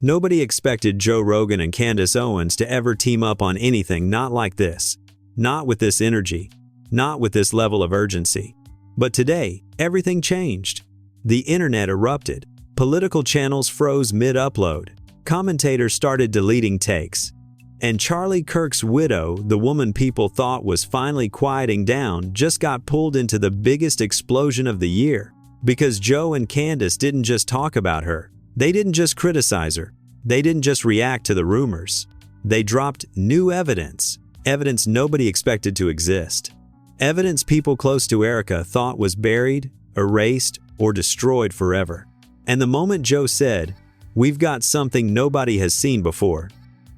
Nobody expected Joe Rogan and Candace Owens to ever team up on anything not like this. Not with this energy. Not with this level of urgency. But today, everything changed. The internet erupted. Political channels froze mid-upload. Commentators started deleting takes. And Charlie Kirk's widow, the woman people thought was finally quieting down, just got pulled into the biggest explosion of the year. Because Joe and Candace didn't just talk about her. They didn't just criticize her. They didn't just react to the rumors. They dropped new evidence. Evidence nobody expected to exist. Evidence people close to Erica thought was buried, erased, or destroyed forever. And the moment Joe said, "We've got something nobody has seen before,"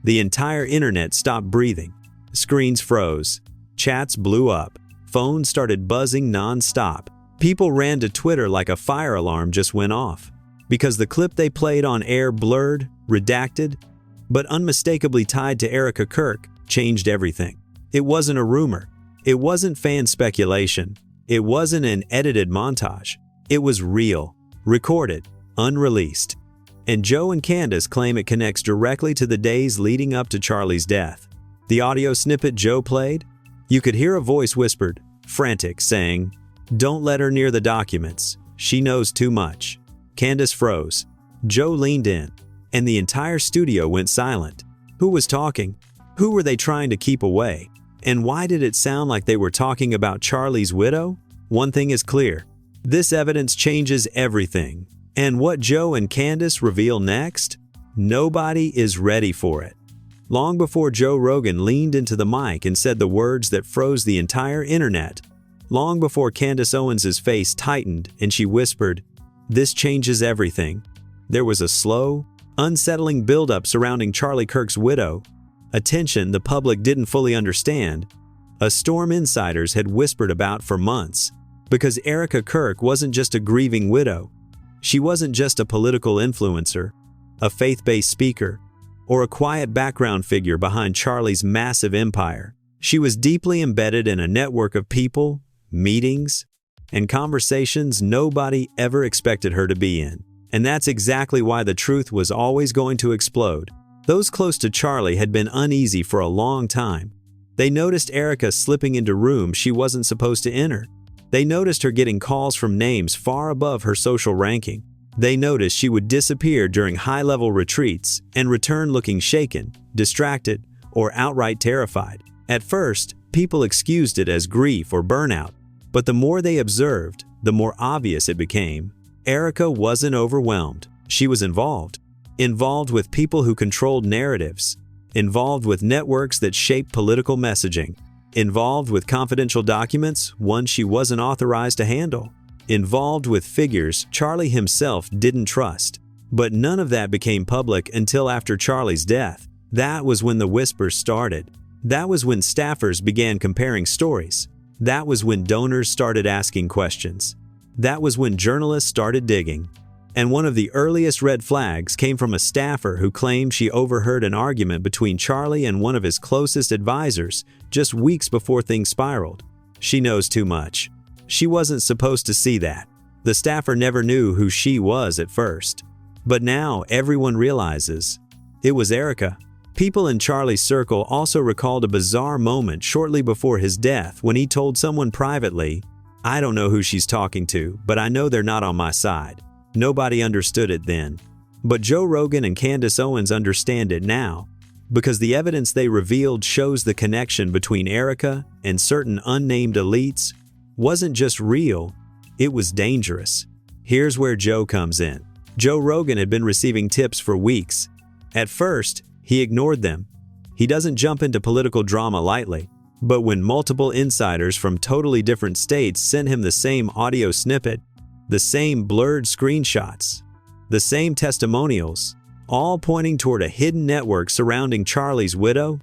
the entire internet stopped breathing. Screens froze. Chats blew up. Phones started buzzing non-stop. People ran to Twitter like a fire alarm just went off. Because the clip they played on air blurred, redacted, but unmistakably tied to Erica Kirk, changed everything. It wasn't a rumor. It wasn't fan speculation. It wasn't an edited montage. It was real, recorded, unreleased. And Joe and Candace claim it connects directly to the days leading up to Charlie's death. The audio snippet Joe played? You could hear a voice whispered, frantic, saying, "Don't let her near the documents. She knows too much." Candace froze. Joe leaned in. And the entire studio went silent. Who was talking? Who were they trying to keep away? And why did it sound like they were talking about Charlie's widow? One thing is clear. This evidence changes everything. And what Joe and Candace reveal next? Nobody is ready for it. Long before Joe Rogan leaned into the mic and said the words that froze the entire internet, long before Candace Owens' face tightened and she whispered, "This changes everything," there was a slow, unsettling buildup surrounding Charlie Kirk's widow, a tension the public didn't fully understand, a storm insiders had whispered about for months. Because Erica Kirk wasn't just a grieving widow. She wasn't just a political influencer, a faith-based speaker, or a quiet background figure behind Charlie's massive empire. She was deeply embedded in a network of people, meetings, and conversations nobody ever expected her to be in. And that's exactly why the truth was always going to explode. Those close to Charlie had been uneasy for a long time. They noticed Erica slipping into rooms she wasn't supposed to enter. They noticed her getting calls from names far above her social ranking. They noticed she would disappear during high-level retreats and return looking shaken, distracted, or outright terrified. At first, people excused it as grief or burnout. But the more they observed, the more obvious it became. Erica wasn't overwhelmed. She was involved. Involved with people who controlled narratives. Involved with networks that shaped political messaging. Involved with confidential documents, ones she wasn't authorized to handle. Involved with figures Charlie himself didn't trust. But none of that became public until after Charlie's death. That was when the whispers started. That was when staffers began comparing stories. That was when donors started asking questions. That was when journalists started digging. And one of the earliest red flags came from a staffer who claimed she overheard an argument between Charlie and one of his closest advisors just weeks before things spiraled. She knows too much. She wasn't supposed to see that. The staffer never knew who she was at first. But now everyone realizes it was Erica. People in Charlie's circle also recalled a bizarre moment shortly before his death when he told someone privately, "I don't know who she's talking to, but I know they're not on my side." Nobody understood it then. But Joe Rogan and Candace Owens understand it now, because the evidence they revealed shows the connection between Erica and certain unnamed elites wasn't just real, it was dangerous. Here's where Joe comes in. Joe Rogan had been receiving tips for weeks. At first, he ignored them. He doesn't jump into political drama lightly. But when multiple insiders from totally different states sent him the same audio snippet, the same blurred screenshots, the same testimonials, all pointing toward a hidden network surrounding Charlie's widow,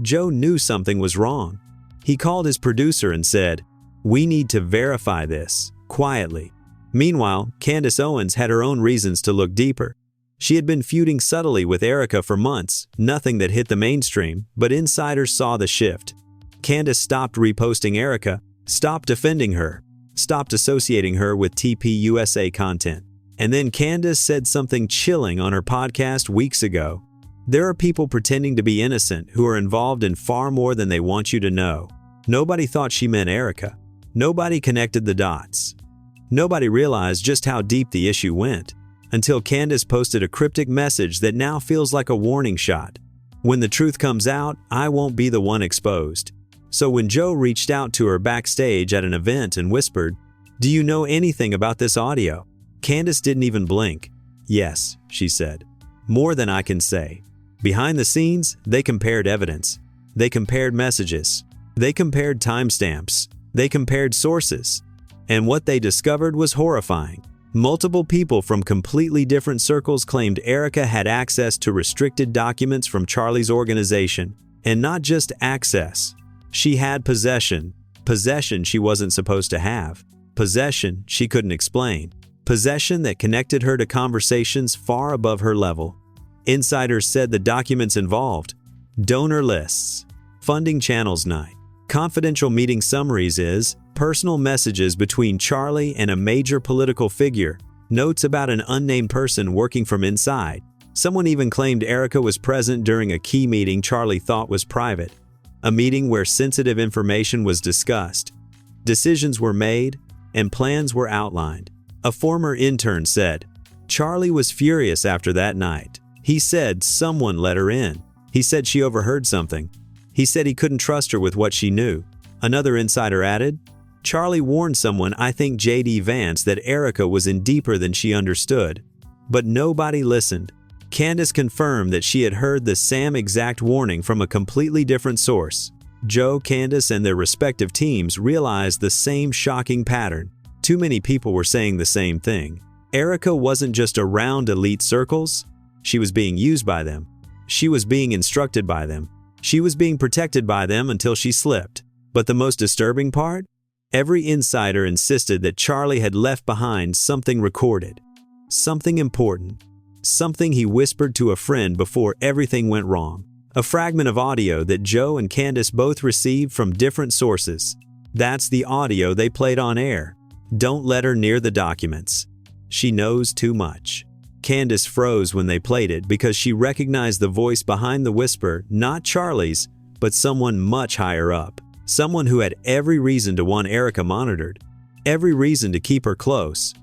Joe knew something was wrong. He called his producer and said, "We need to verify this," quietly. Meanwhile, Candace Owens had her own reasons to look deeper. She had been feuding subtly with Erica for months, nothing that hit the mainstream, but insiders saw the shift. Candace stopped reposting Erica, stopped defending her, stopped associating her with TPUSA content. And then Candace said something chilling on her podcast weeks ago. There are people pretending to be innocent who are involved in far more than they want you to know. Nobody thought she meant Erica. Nobody connected the dots. Nobody realized just how deep the issue went, until Candace posted a cryptic message that now feels like a warning shot. When the truth comes out, I won't be the one exposed. So when Joe reached out to her backstage at an event and whispered, "Do you know anything about this audio?" Candace didn't even blink. "Yes," she said. "More than I can say." Behind the scenes, they compared evidence. They compared messages. They compared timestamps. They compared sources. And what they discovered was horrifying. Multiple people from completely different circles claimed Erica had access to restricted documents from Charlie's organization. And not just access. She had possession. Possession she wasn't supposed to have. Possession she couldn't explain. Possession that connected her to conversations far above her level. Insiders said the documents involved donor lists, funding channels night, confidential meeting summaries, personal messages between Charlie and a major political figure, notes about an unnamed person working from inside. Someone even claimed Erica was present during a key meeting Charlie thought was private, a meeting where sensitive information was discussed. Decisions were made and plans were outlined. A former intern said, "Charlie was furious after that night. He said someone let her in. He said she overheard something. He said he couldn't trust her with what she knew." Another insider added, "Charlie warned someone, I think J.D. Vance, that Erica was in deeper than she understood." But nobody listened. Candace confirmed that she had heard the same exact warning from a completely different source. Joe, Candace, and their respective teams realized the same shocking pattern. Too many people were saying the same thing. Erica wasn't just around elite circles. She was being used by them. She was being instructed by them. She was being protected by them until she slipped. But the most disturbing part? Every insider insisted that Charlie had left behind something recorded. Something important. Something he whispered to a friend before everything went wrong. A fragment of audio that Joe and Candace both received from different sources. That's the audio they played on air. Don't let her near the documents. She knows too much. Candace froze when they played it because she recognized the voice behind the whisper, not Charlie's, but someone much higher up. Someone who had every reason to want Erica monitored. Every reason to keep her close.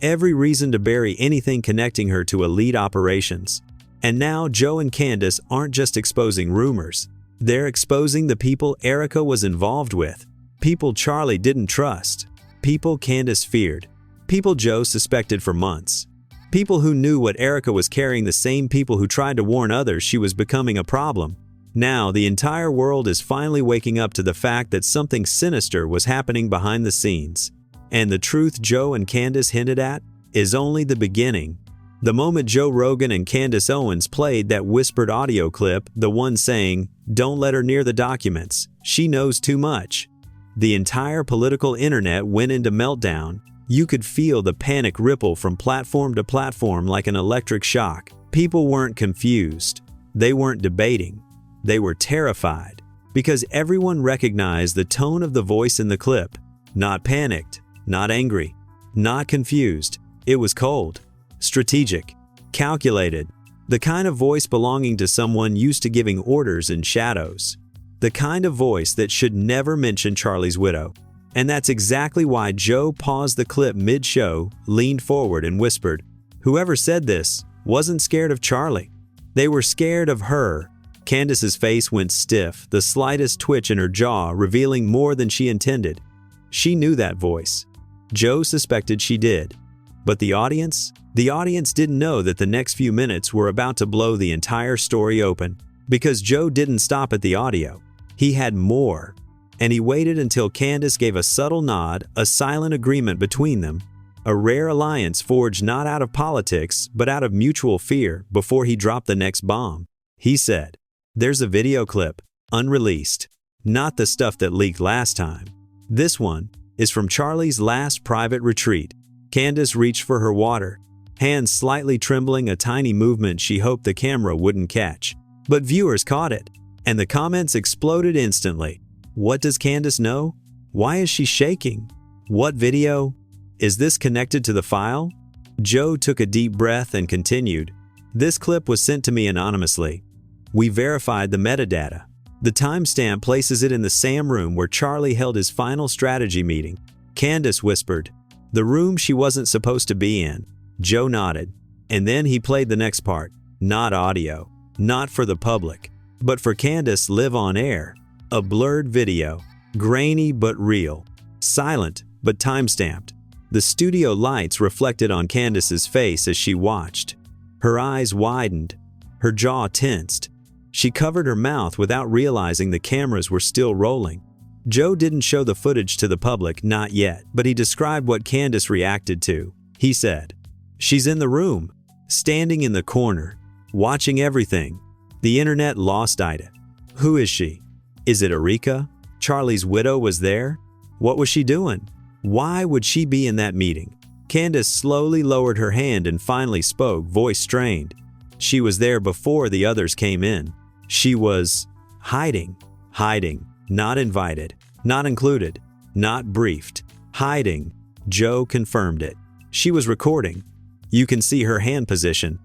Every reason to bury anything connecting her to elite operations. And now Joe and Candace aren't just exposing rumors. They're exposing the people Erica was involved with. People Charlie didn't trust. People Candace feared. People Joe suspected for months. People who knew what Erica was carrying, the same people who tried to warn others she was becoming a problem. Now the entire world is finally waking up to the fact that something sinister was happening behind the scenes. And the truth Joe and Candace hinted at is only the beginning. The moment Joe Rogan and Candace Owens played that whispered audio clip, the one saying, "Don't let her near the documents. She knows too much," the entire political internet went into meltdown. You could feel the panic ripple from platform to platform like an electric shock. People weren't confused. They weren't debating. They were terrified. Because everyone recognized the tone of the voice in the clip. Not panicked, not angry, not confused. It was cold, strategic, calculated. The kind of voice belonging to someone used to giving orders in shadows. The kind of voice that should never mention Charlie's widow. And that's exactly why Joe paused the clip mid-show, leaned forward and whispered, "Whoever said this wasn't scared of Charlie. They were scared of her." Candace's face went stiff, the slightest twitch in her jaw revealing more than she intended. She knew that voice. Joe suspected she did. But the audience didn't know that the next few minutes were about to blow the entire story open. Because Joe didn't stop at the audio. He had more. And he waited until Candace gave a subtle nod, a silent agreement between them, a rare alliance forged not out of politics but out of mutual fear, before he dropped the next bomb. He said, "There's a video clip, unreleased, not the stuff that leaked last time. This one is from Charlie's last private retreat." Candace reached for her water, hands slightly trembling, a tiny movement she hoped the camera wouldn't catch. But viewers caught it, and the comments exploded instantly. What does Candace know? Why is she shaking? What video? Is this connected to the file? Joe took a deep breath and continued, "This clip was sent to me anonymously. We verified the metadata. The timestamp places it in the same room where Charlie held his final strategy meeting." Candace whispered, "The room she wasn't supposed to be in." Joe nodded, and then he played the next part. Not audio, not for the public, but for Candace live on air. A blurred video, grainy but real, silent but timestamped. The studio lights reflected on Candace's face as she watched. Her eyes widened, her jaw tensed. She covered her mouth without realizing the cameras were still rolling. Joe didn't show the footage to the public, not yet, but he described what Candace reacted to. He said, "She's in the room, standing in the corner, watching everything. The internet lost it. Who is she? Is it Erica? Charlie's widow was there? What was she doing? Why would she be in that meeting?" Candace slowly lowered her hand and finally spoke, voice strained. "She was there before the others came in. She was hiding, not invited, not included, not briefed. Hiding." Joe confirmed it. "She was recording. You can see her hand position.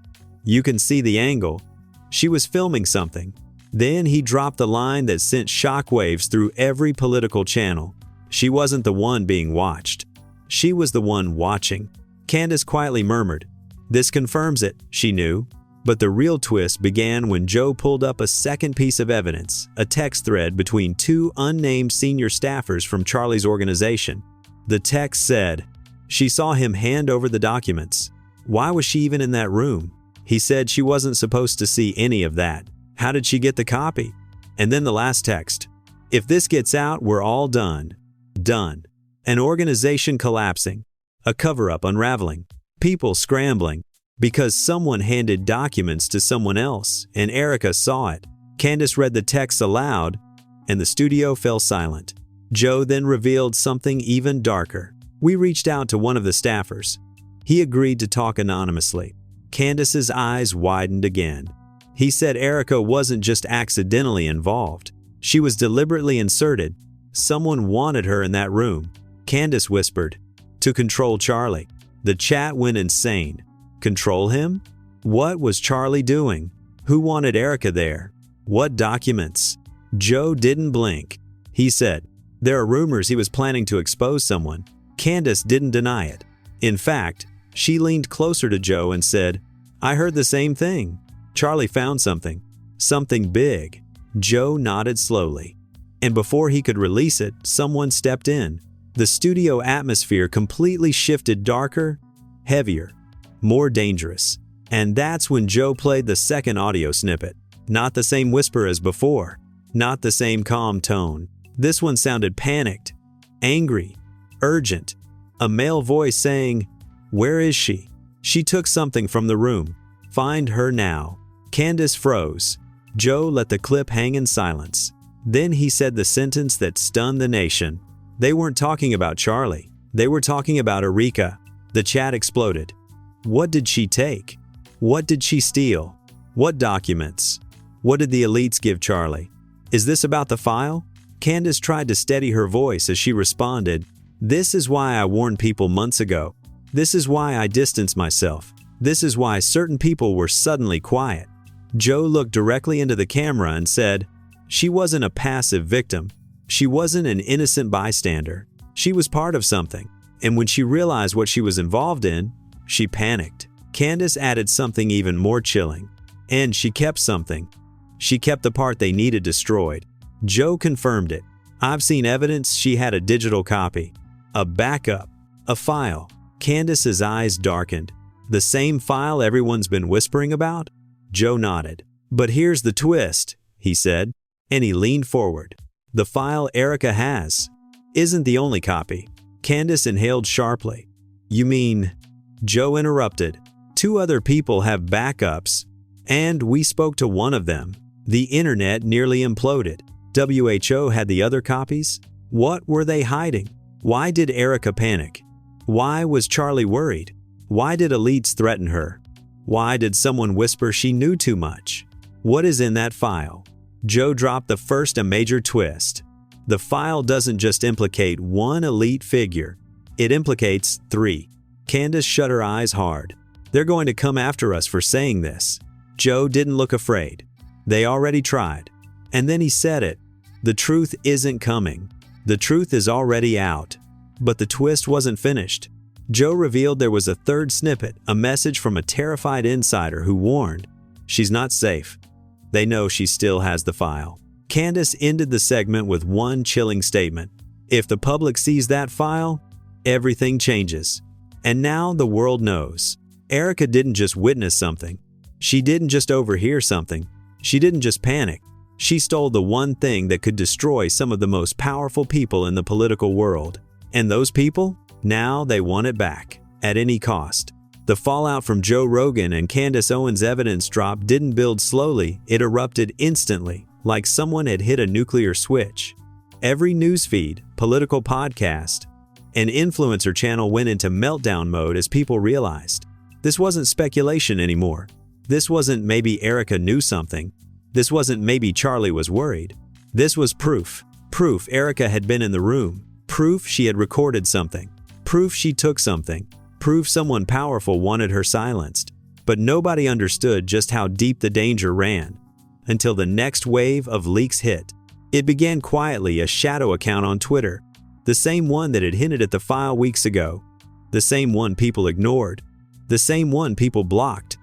You can see the angle. She was filming something." Then he dropped the line that sent shockwaves through every political channel. "She wasn't the one being watched. She was the one watching." Candace quietly murmured, "This confirms it," she knew. But the real twist began when Joe pulled up a second piece of evidence, a text thread between two unnamed senior staffers from Charlie's organization. The text said, "She saw him hand over the documents. Why was she even in that room? He said she wasn't supposed to see any of that. How did she get the copy?" And then the last text, "If this gets out, we're all done. Done." An organization collapsing, a cover-up unraveling, people scrambling, because someone handed documents to someone else, and Erica saw it. Candace read the text aloud, and the studio fell silent. Joe then revealed something even darker. "We reached out to one of the staffers. He agreed to talk anonymously." Candace's eyes widened again. "He said Erica wasn't just accidentally involved. She was deliberately inserted. Someone wanted her in that room." Candace whispered, "To control Charlie." The chat went insane. Control him? What was Charlie doing? Who wanted Erica there? What documents? Joe didn't blink. He said, "There are rumors he was planning to expose someone." Candace didn't deny it. In fact, she leaned closer to Joe and said, "I heard the same thing. Charlie found something. Something big." Joe nodded slowly. And before he could release it, someone stepped in. The studio atmosphere completely shifted, darker, heavier, more dangerous. And that's when Joe played the second audio snippet. Not the same whisper as before. Not the same calm tone. This one sounded panicked, angry, urgent. A male voice saying, "Where is she? She took something from the room. Find her now." Candace froze. Joe let the clip hang in silence. Then he said the sentence that stunned the nation. They weren't talking about Charlie. They were talking about Erica. The chat exploded. What did she take? What did she steal? What documents? What did the elites give Charlie? Is this about the file? Candace tried to steady her voice as she responded, "This is why I warned people months ago. This is why I distanced myself. This is why certain people were suddenly quiet." Joe looked directly into the camera and said, "She wasn't a passive victim. She wasn't an innocent bystander. She was part of something. And when she realized what she was involved in, she panicked." Candace added something even more chilling. "And she kept something. She kept the part they needed destroyed." Joe confirmed it. "I've seen evidence she had a digital copy. A backup. A file." Candace's eyes darkened. "The same file everyone's been whispering about?" Joe nodded. "But here's the twist," he said, and he leaned forward. "The file Erica has isn't the only copy." Candace inhaled sharply. "You mean?" Joe interrupted. "Two other people have backups, and we spoke to one of them. The internet nearly imploded. WHO had the other copies. What were they hiding? Why did Erica panic? Why was Charlie worried? Why did elites threaten her? Why did someone whisper she knew too much? What is in that file?" Joe dropped the first a major twist. The file doesn't just implicate one elite figure. It implicates three. Candace shut her eyes hard. They're going to come after us for saying this. Joe didn't look afraid. They already tried. And then he said it. The truth isn't coming. The truth is already out. But the twist wasn't finished. Joe revealed there was a third snippet, a message from a terrified insider who warned, "She's not safe." They know she still has the file. Candace ended the segment with one chilling statement. If the public sees that file, everything changes. And now the world knows. Erica didn't just witness something. She didn't just overhear something. She didn't just panic. She stole the one thing that could destroy some of the most powerful people in the political world. And those people? Now they want it back, at any cost. The fallout from Joe Rogan and Candace Owens' evidence drop didn't build slowly, it erupted instantly, like someone had hit a nuclear switch. Every newsfeed, political podcast, and influencer channel went into meltdown mode as people realized. This wasn't speculation anymore. This wasn't maybe Erica knew something. This wasn't maybe Charlie was worried. This was proof. Proof Erica had been in the room. Proof she had recorded something. Proof she took something. Proof someone powerful wanted her silenced. But nobody understood just how deep the danger ran. Until the next wave of leaks hit. It began quietly, a shadow account on Twitter. The same one that had hinted at the file weeks ago. The same one people ignored. The same one people blocked.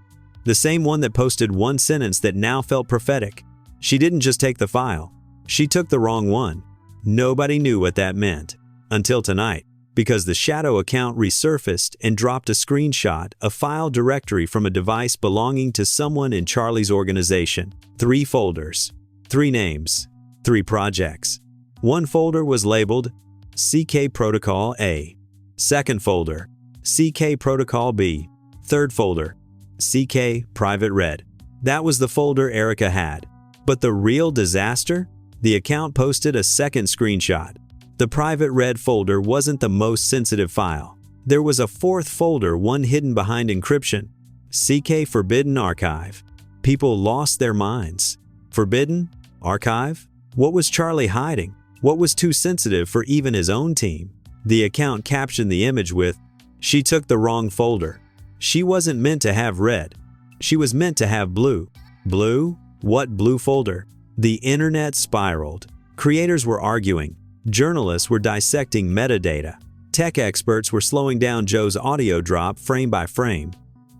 The same one that posted one sentence that now felt prophetic. She didn't just take the file. She took the wrong one. Nobody knew what that meant. Until tonight. Because the shadow account resurfaced and dropped a screenshot, a file directory from a device belonging to someone in Charlie's organization. 3 folders. 3 names. 3 projects. One folder was labeled CK Protocol A. Second folder, CK Protocol B. Third folder, CK Private Red. That was the folder Erica had. But the real disaster? The account posted a second screenshot. The Private Red folder wasn't the most sensitive file. There was a 4th folder, one hidden behind encryption. CK Forbidden Archive. People lost their minds. Forbidden? Archive? What was Charlie hiding? What was too sensitive for even his own team? The account captioned the image with, "She took the wrong folder. She wasn't meant to have red. She was meant to have blue." Blue? What blue folder? The internet spiraled. Creators were arguing. Journalists were dissecting metadata. Tech experts were slowing down Joe's audio drop frame by frame.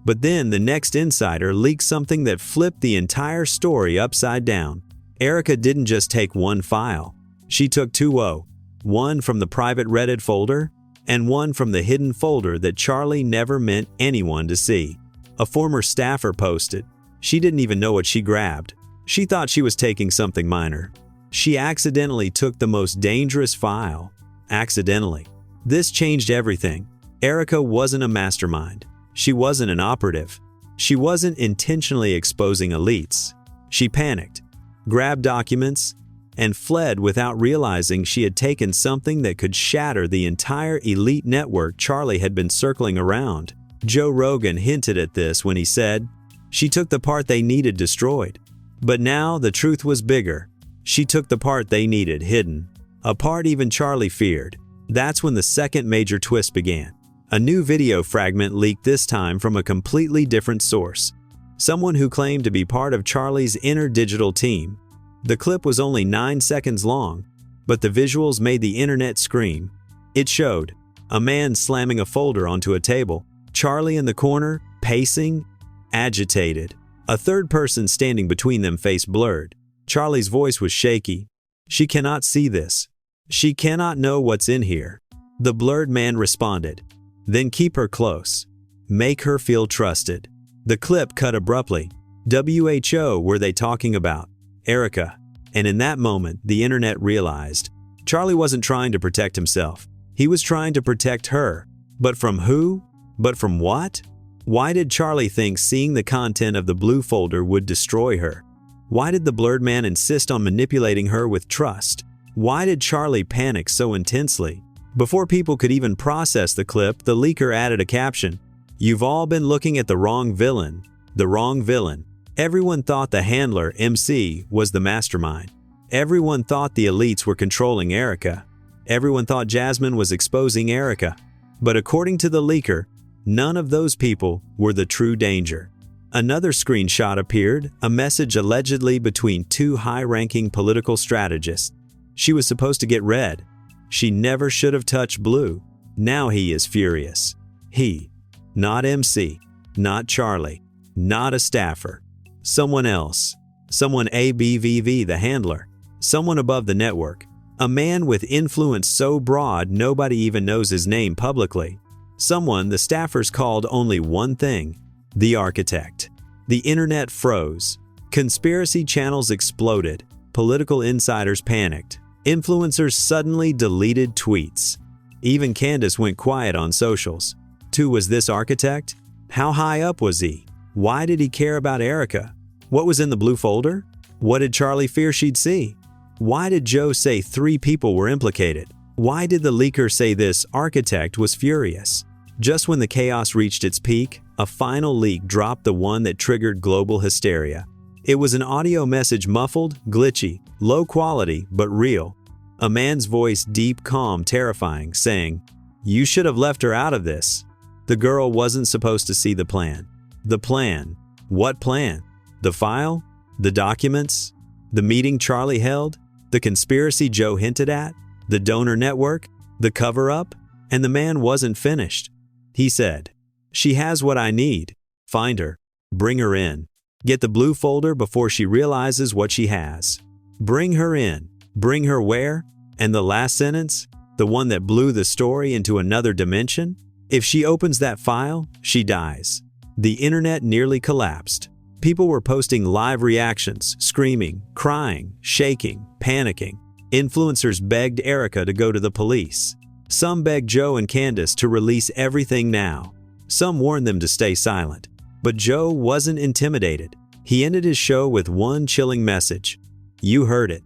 But then the next insider leaked something that flipped the entire story upside down. Erica didn't just take one file. She took 2. One from the private Reddit folder and one from the hidden folder that Charlie never meant anyone to see. A former staffer posted. She didn't even know what she grabbed. She thought she was taking something minor. She accidentally took the most dangerous file. Accidentally. This changed everything. Erica wasn't a mastermind. She wasn't an operative. She wasn't intentionally exposing elites. She panicked, grabbed documents, and fled without realizing she had taken something that could shatter the entire elite network Charlie had been circling around. Joe Rogan hinted at this when he said, "She took the part they needed destroyed." But now the truth was bigger. She took the part they needed hidden. A part even Charlie feared. That's when the second major twist began. A new video fragment leaked, this time from a completely different source. Someone who claimed to be part of Charlie's inner digital team. The clip was only 9 seconds long, but the visuals made the internet scream. It showed a man slamming a folder onto a table, Charlie in the corner, pacing, agitated. A third person standing between them, face blurred. Charlie's voice was shaky. "She cannot see this. She cannot know what's in here." The blurred man responded, "Then keep her close. Make her feel trusted." The clip cut abruptly. WHO were they talking about? Erica. And in that moment, the internet realized Charlie wasn't trying to protect himself. He was trying to protect her. But from who? But from what? Why did Charlie think seeing the content of the blue folder would destroy her? Why did the blurred man insist on manipulating her with trust? Why did Charlie panic so intensely? Before people could even process the clip, the leaker added a caption. "You've all been looking at the wrong villain. The wrong villain." Everyone thought the handler, MC, was the mastermind. Everyone thought the elites were controlling Erica. Everyone thought Jasmine was exposing Erica. But according to the leaker, None of those people were the true danger. Another screenshot appeared, a message allegedly between two high-ranking political strategists. She was supposed to get red. She never should have touched blue. Now he is furious. He, not MC, not Charlie, not a staffer. Someone else. Someone ABVV, the handler. Someone above the network. A man with influence so broad nobody even knows his name publicly. Someone the staffers called only one thing: the architect. The internet froze. Conspiracy channels exploded. Political insiders panicked. Influencers suddenly deleted tweets. Even Candace went quiet on socials. Who was this architect? How high up was he? Why did he care about Erica? What was in the blue folder? What did Charlie fear she'd see? Why did Joe say 3 people were implicated? Why did the leaker say this architect was furious? Just when the chaos reached its peak, a final leak dropped, the one that triggered global hysteria. It was an audio message, muffled, glitchy, low quality, but real. A man's voice, deep, calm, terrifying, saying, "You should have left her out of this." The girl wasn't supposed to see the plan. The plan. What plan? The file? The documents? The meeting Charlie held? The conspiracy Joe hinted at? The donor network? The cover-up? And the man wasn't finished. He said, "She has what I need. Find her. Bring her in. Get the blue folder before she realizes what she has. Bring her in. Bring her where?" And the last sentence, the one that blew the story into another dimension: "If she opens that file, she dies." The internet nearly collapsed. People were posting live reactions, screaming, crying, shaking, panicking. Influencers begged Erica to go to the police. Some begged Joe and Candace to release everything now. Some warned them to stay silent. But Joe wasn't intimidated. He ended his show with one chilling message: "You heard it.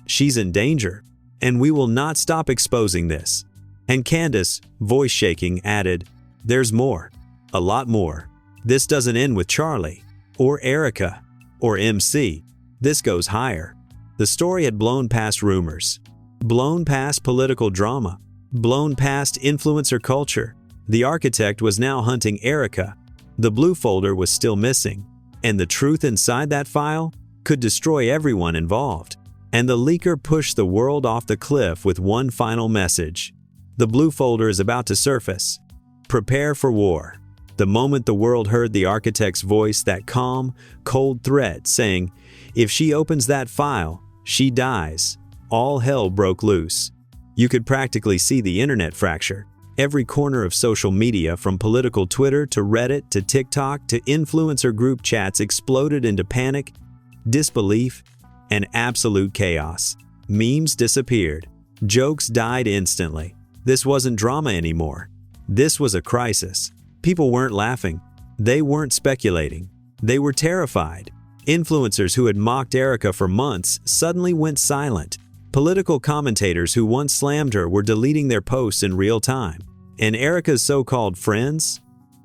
She's in danger, and we will not stop exposing this." And Candace, voice shaking, added, "There's more. A lot more. This doesn't end with Charlie, or Erica, or MC. This goes higher." The story had blown past rumors, blown past political drama, blown past influencer culture. The architect was now hunting Erica. The blue folder was still missing, and the truth inside that file could destroy everyone involved. And the leaker pushed the world off the cliff with one final message: "The blue folder is about to surface. Prepare for war." The moment the world heard the architect's voice, that calm, cold threat saying, "If she opens that file, she dies," all hell broke loose. You could practically see the internet fracture. Every corner of social media, from political Twitter to Reddit to TikTok to influencer group chats, exploded into panic, disbelief, and absolute chaos. Memes disappeared. Jokes died instantly. This wasn't drama anymore. This was a crisis. People weren't laughing. They weren't speculating. They were terrified. Influencers who had mocked Erica for months suddenly went silent. Political commentators who once slammed her were deleting their posts in real time. And Erica's so-called friends?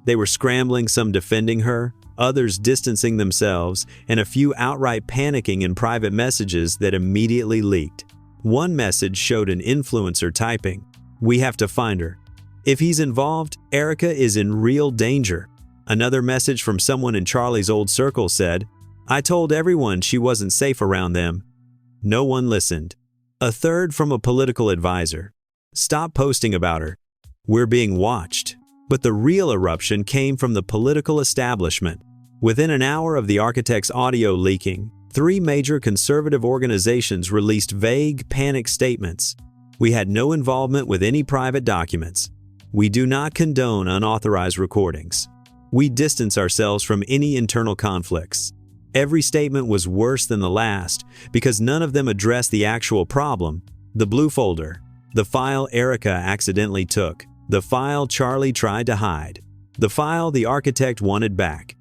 They were scrambling, some defending her, others distancing themselves, and a few outright panicking in private messages that immediately leaked. One message showed an influencer typing, "We have to find her. If he's involved, Erica is in real danger." Another message from someone in Charlie's old circle said, "I told everyone she wasn't safe around them." No one listened. A third from a political advisor, "Stop posting about her. We're being watched." But the real eruption came from the political establishment. Within an hour of the architect's audio leaking, 3 major conservative organizations released vague, panic statements. "We had no involvement with any private documents. We do not condone unauthorized recordings. We distance ourselves from any internal conflicts." Every statement was worse than the last because none of them addressed the actual problem: the blue folder, the file Erica accidentally took, the file Charlie tried to hide, the file the architect wanted back.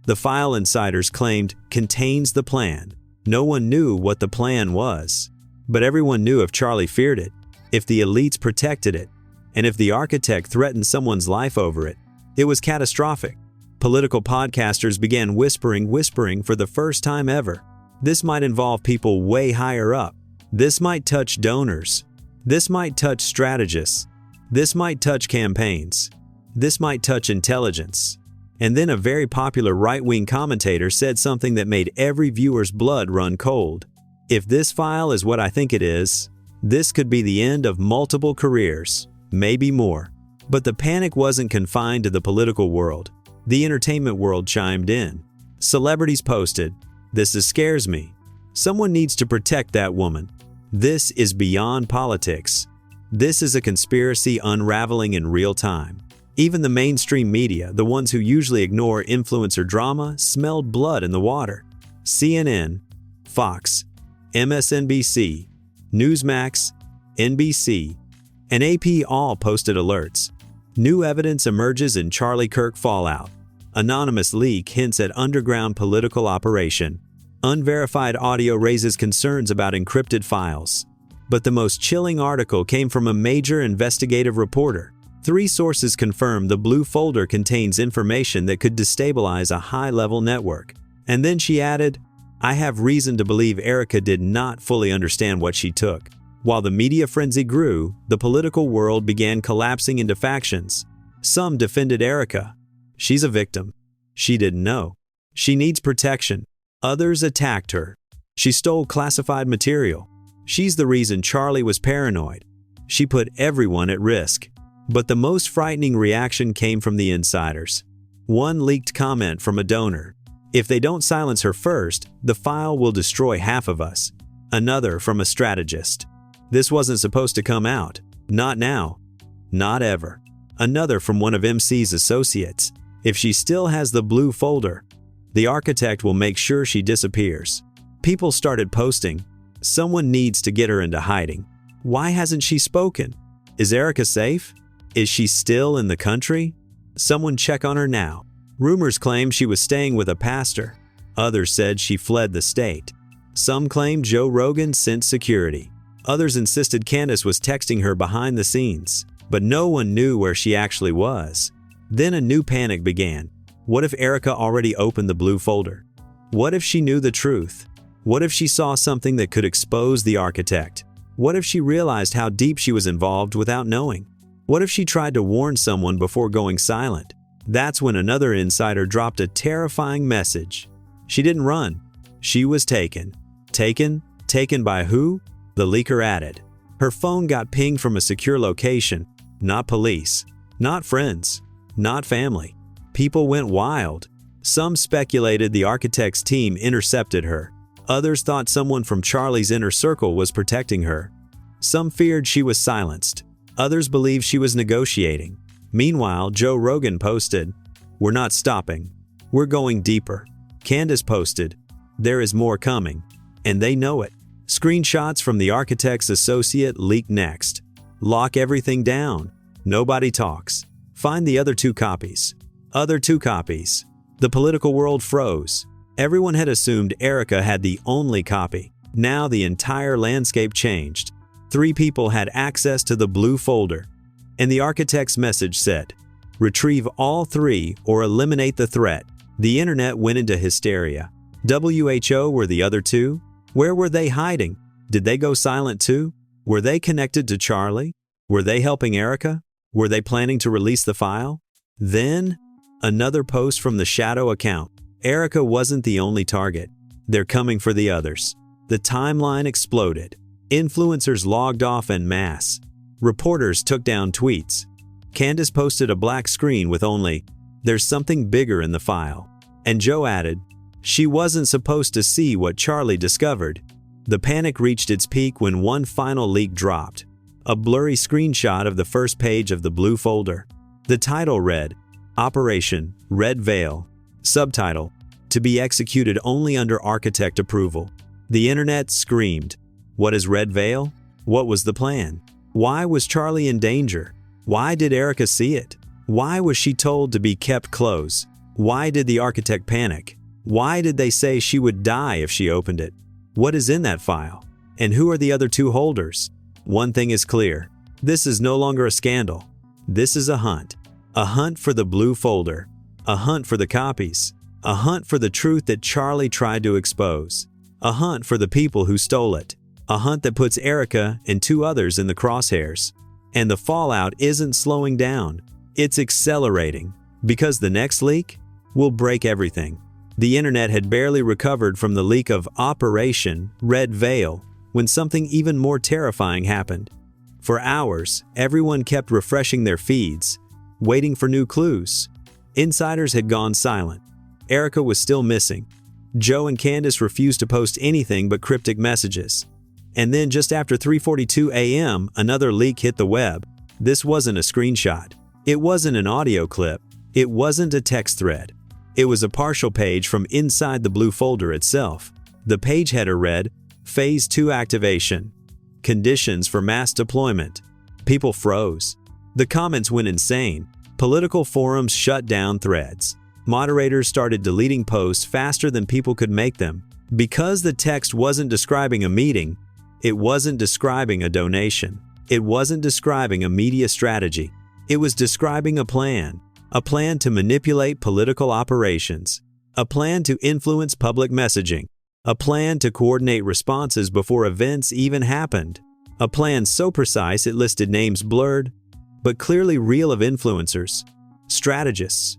The file, insiders claimed, contains the plan. No one knew what the plan was, but everyone knew if Charlie feared it, if the elites protected it, and if the architect threatened someone's life over it, it was catastrophic. Political podcasters began whispering for the first time ever. This might involve people way higher up. This might touch donors. This might touch strategists. This might touch campaigns. This might touch intelligence. And then a very popular right-wing commentator said something that made every viewer's blood run cold. If this file is what I think it is, this could be the end of multiple careers, maybe more. But the panic wasn't confined to the political world. The entertainment world chimed in. Celebrities posted, "This scares me. Someone needs to protect that woman. This is beyond politics. This is a conspiracy unraveling in real time." Even the mainstream media, the ones who usually ignore influencer drama, smelled blood in the water. CNN, Fox, MSNBC, Newsmax, NBC, and AP all posted alerts. New evidence emerges in Charlie Kirk fallout. Anonymous leak hints at underground political operation. Unverified audio raises concerns about encrypted files. But the most chilling article came from a major investigative reporter. 3 sources confirm the blue folder contains information that could destabilize a high-level network. And then she added, "I have reason to believe Erica did not fully understand what she took." While the media frenzy grew, the political world began collapsing into factions. Some defended Erica. She's a victim. She didn't know. She needs protection. Others attacked her. She stole classified material. She's the reason Charlie was paranoid. She put everyone at risk. But the most frightening reaction came from the insiders. One leaked comment from a donor. "If they don't silence her first, the file will destroy half of us." Another from a strategist. "This wasn't supposed to come out. Not now. Not ever." Another from one of MC's associates. "If she still has the blue folder, the architect will make sure she disappears." People started posting, "Someone needs to get her into hiding. Why hasn't she spoken? Is Erica safe? Is she still in the country? Someone check on her now." Rumors claimed she was staying with a pastor. Others said she fled the state. Some claimed Joe Rogan sent security. Others insisted Candace was texting her behind the scenes. But no one knew where she actually was. Then a new panic began. What if Erica already opened the blue folder? What if she knew the truth? What if she saw something that could expose the architect? What if she realized how deep she was involved without knowing? What if she tried to warn someone before going silent? That's when another insider dropped a terrifying message. She didn't run. She was taken. Taken? Taken by who? The leaker added. Her phone got pinged from a secure location. Not police. Not friends. Not family. People went wild. Some speculated the architect's team intercepted her. Others thought someone from Charlie's inner circle was protecting her. Some feared she was silenced. Others believed she was negotiating. Meanwhile, Joe Rogan posted, "We're not stopping. We're going deeper." Candace posted, "There is more coming." And they know it. Screenshots from the architect's associate leaked next. "Lock everything down. Nobody talks. Find the other 2 copies. Other 2 copies. The political world froze. Everyone had assumed Erica had the only copy. Now the entire landscape changed. 3 people had access to the blue folder. And the architect's message said, "Retrieve all 3 or eliminate the threat." The internet went into hysteria. WHO were the other 2? Where were they hiding? Did they go silent too? Were they connected to Charlie? Were they helping Erica? Were they planning to release the file? Then, another post from the shadow account. Erica wasn't the only target. They're coming for the others. The timeline exploded. Influencers logged off en masse. Reporters took down tweets. Candace posted a black screen with only, "There's something bigger in the file." And Joe added, "She wasn't supposed to see what Charlie discovered." The panic reached its peak when one final leak dropped. A blurry screenshot of the first page of the blue folder. The title read, "Operation Red Veil." Subtitle, "To be executed only under architect approval." The internet screamed, "What is Red Veil? What was the plan? Why was Charlie in danger? Why did Erica see it? Why was she told to be kept close? Why did the architect panic? Why did they say she would die if she opened it? What is in that file? And who are the other 2 holders?" One thing is clear. This is no longer a scandal. This is a hunt. A hunt for the blue folder. A hunt for the copies. A hunt for the truth that Charlie tried to expose. A hunt for the people who stole it. A hunt that puts Erica and 2 others in the crosshairs. And the fallout isn't slowing down. It's accelerating, because the next leak will break everything. The internet had barely recovered from the leak of Operation Red Veil when something even more terrifying happened. For hours, everyone kept refreshing their feeds, waiting for new clues. Insiders had gone silent. Erica was still missing. Joe and Candace refused to post anything but cryptic messages. And then just after 3:42 a.m., another leak hit the web. This wasn't a screenshot. It wasn't an audio clip. It wasn't a text thread. It was a partial page from inside the blue folder itself. The page header read, Phase 2 activation. Conditions for mass deployment. People froze. The comments went insane. Political forums shut down threads. Moderators started deleting posts faster than people could make them. Because the text wasn't describing a meeting, it wasn't describing a donation. It wasn't describing a media strategy. It was describing a plan to manipulate political operations, a plan to influence public messaging, a plan to coordinate responses before events even happened, a plan so precise it listed names blurred, but clearly real of influencers, strategists,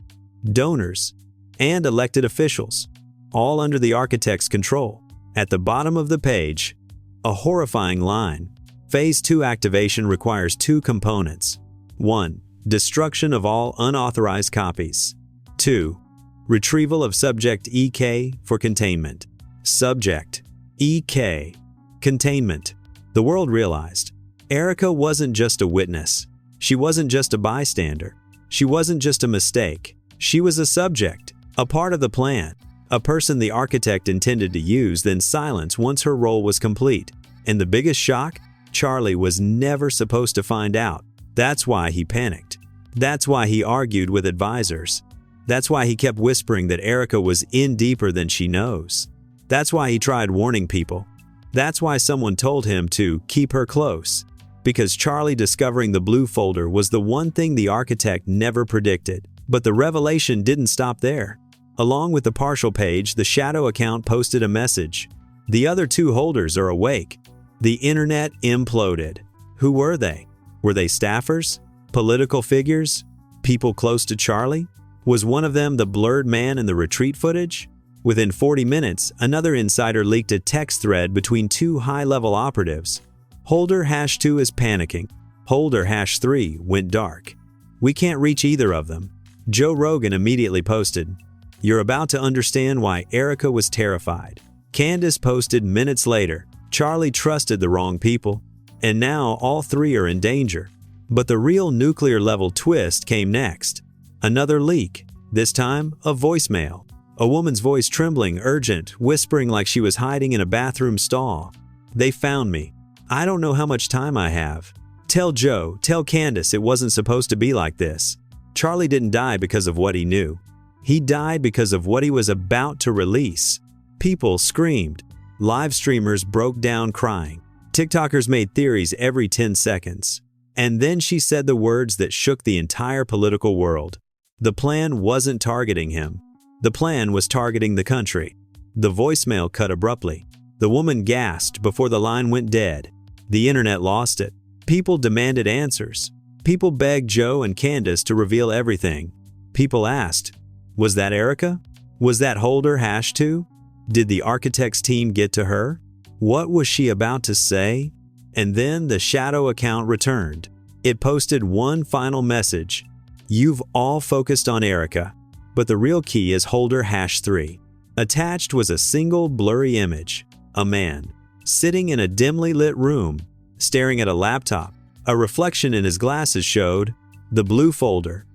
donors, and elected officials, all under the architect's control. At the bottom of the page, a horrifying line. Phase 2 activation requires 2 components. 1. Destruction of all unauthorized copies. 2. Retrieval of subject EK for containment. Subject EK. Containment. The world realized Erica wasn't just a witness. She wasn't just a bystander. She wasn't just a mistake. She was a subject, a part of the plan, a person the architect intended to use, then silence once her role was complete. And the biggest shock? Charlie was never supposed to find out. That's why he panicked. That's why he argued with advisors. That's why he kept whispering that Erica was in deeper than she knows. That's why he tried warning people. That's why someone told him to keep her close. Because Charlie discovering the blue folder was the one thing the architect never predicted. But the revelation didn't stop there. Along with the partial page, the shadow account posted a message. The other 2 holders are awake. The internet imploded. Who were they? Were they staffers? Political figures? People close to Charlie? Was one of them the blurred man in the retreat footage? Within 40 minutes, another insider leaked a text thread between 2 high-level operatives. Holder #2 is panicking. Holder #3 went dark. We can't reach either of them. Joe Rogan immediately posted, "You're about to understand why Erica was terrified." Candace posted minutes later, "Charlie trusted the wrong people, and now all 3 are in danger." But the real nuclear-level twist came next. Another leak, this time a voicemail. A woman's voice trembling, urgent, whispering like she was hiding in a bathroom stall. "They found me. I don't know how much time I have. Tell Joe, tell Candace it wasn't supposed to be like this." Charlie didn't die because of what he knew. He died because of what he was about to release. People screamed. Live streamers broke down crying. TikTokers made theories every 10 seconds. And then she said the words that shook the entire political world. The plan wasn't targeting him. The plan was targeting the country. The voicemail cut abruptly. The woman gasped before the line went dead. The internet lost it. People demanded answers. People begged Joe and Candace to reveal everything. People asked, was that Erica? Was that Holder #2? Did the architect's team get to her? What was she about to say? And then the shadow account returned. It posted one final message. You've all focused on Erica, but the real key is Holder #3. Attached was a single blurry image. A man, sitting in a dimly lit room, staring at a laptop. A reflection in his glasses showed the blue folder.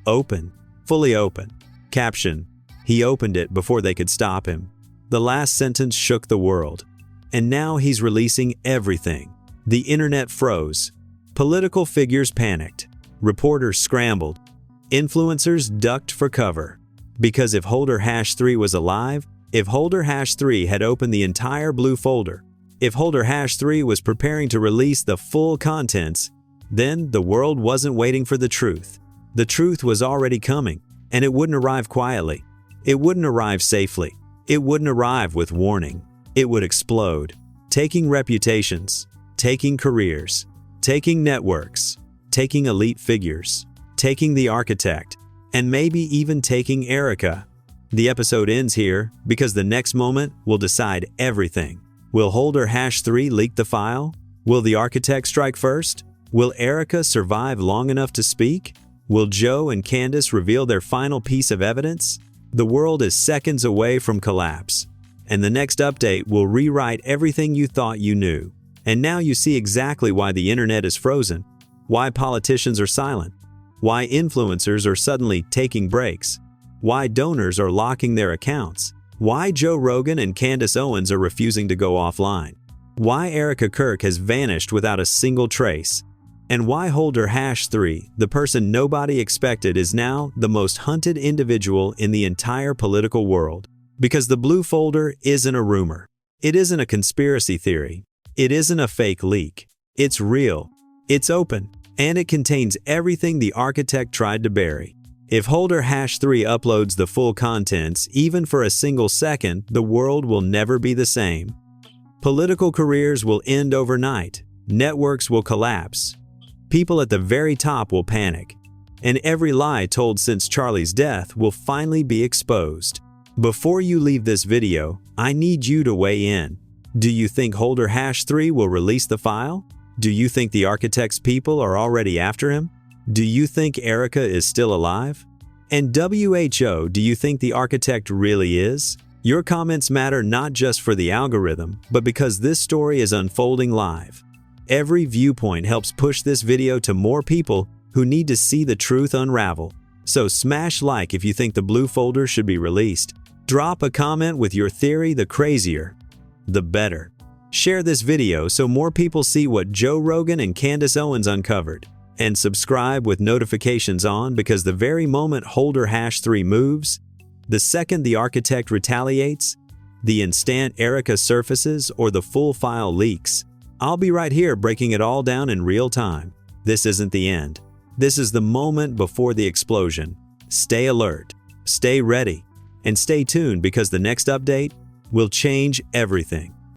Open, fully open. Caption, he opened it before they could stop him. The last sentence shook the world. And now he's releasing everything. The internet froze. Political figures panicked. Reporters scrambled. Influencers ducked for cover. Because if Holder #3 was alive, if Holder #3 had opened the entire blue folder, if Holder #3 was preparing to release the full contents, then the world wasn't waiting for the truth. The truth was already coming, and it wouldn't arrive quietly. It wouldn't arrive safely. It wouldn't arrive with warning. It would explode, taking reputations, taking careers, taking networks, taking elite figures. taking the architect, and maybe even taking Erica. The episode ends here because the next moment will decide everything. Will Holder #3 leak the file? Will the architect strike first? Will Erica survive long enough to speak? Will Joe and Candace reveal their final piece of evidence? The world is seconds away from collapse, and the next update will rewrite everything you thought you knew. And now you see exactly why the internet is frozen, why politicians are silent, why influencers are suddenly taking breaks, why donors are locking their accounts, why Joe Rogan and Candace Owens are refusing to go offline, why Erica Kirk has vanished without a single trace, and why Holder #3, the person nobody expected, is now the most hunted individual in the entire political world. Because the blue folder isn't a rumor. It isn't a conspiracy theory. It isn't a fake leak. It's real. It's open. And it contains everything the architect tried to bury. If Holder #3 uploads the full contents, even for a single second, the world will never be the same. Political careers will end overnight. Networks will collapse. People at the very top will panic. And every lie told since Charlie's death will finally be exposed. Before you leave this video, I need you to weigh in. Do you think Holder #3 will release the file? Do you think the architect's people are already after him? Do you think Erica is still alive? And WHO, do you think the architect really is? Your comments matter not just for the algorithm, but because this story is unfolding live. Every viewpoint helps push this video to more people who need to see the truth unravel. So smash like if you think the blue folder should be released. Drop a comment with your theory. The crazier, the better. Share this video so more people see what Joe Rogan and Candace Owens uncovered. And subscribe with notifications on, because the very moment Holder #3 moves, the second the architect retaliates, the instant Erica surfaces, or the full file leaks, I'll be right here breaking it all down in real time. This isn't the end. This is the moment before the explosion. Stay alert, stay ready, and stay tuned, because the next update will change everything.